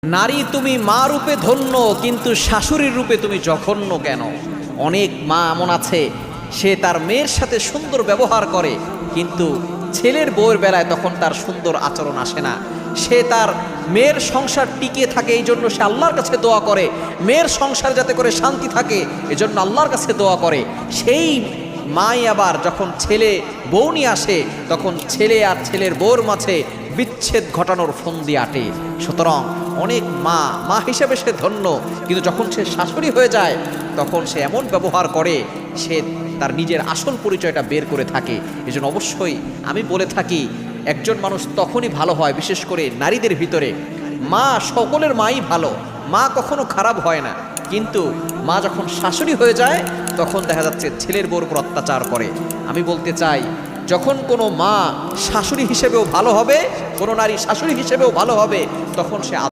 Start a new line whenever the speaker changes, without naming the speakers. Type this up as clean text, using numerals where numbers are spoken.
নারী তুমি মা রূপে ধন্য, কিন্তু শাশুড়ির রূপে তুমি জঘন্য কেন? অনেক মা এমন আছে, সে তার মেয়ের সাথে সুন্দর ব্যবহার করে, কিন্তু ছেলের বউয়ের বেলায় তখন তার সুন্দর আচরণ আসে না। সে তার মেয়ের সংসার টিকে থাকে, এই জন্য সে আল্লাহর কাছে দোয়া করে, মেয়ের সংসার যাতে করে শান্তি থাকে এজন্য আল্লাহর কাছে দোয়া করে। সেই মাই আবার যখন ছেলে বউ নিয়ে আসে, তখন ছেলে আর ছেলের বউর মাঝে বিচ্ছেদ ঘটানোর ফন্দি আটে। সুতরাং অনেক মা মা হিসেবে সে ধন্য, কিন্তু যখন সে শাশুড়ি হয়ে যায় তখন সে এমন ব্যবহার করে, সে তার নিজের আসল পরিচয়টা বের করে থাকে। এজন্য অবশ্যই আমি বলে থাকি, একজন মানুষ তখনই ভালো হয়, বিশেষ করে নারীদের ভিতরে। মা, সকলের মাই ভালো, মা কখনো খারাপ হয় না, কিন্তু মা যখন শাশুড়ি হয়ে যায় তখন দেখা যাচ্ছে ছেলের বউর উপর অত্যাচার করে। আমি বলতে চাই, যখন কোনো মা শাশুড়ি হিসেবেও ভালো হবে, কোনো নারী শাশুড়ি হিসেবেও ভালো হবে, তখন সে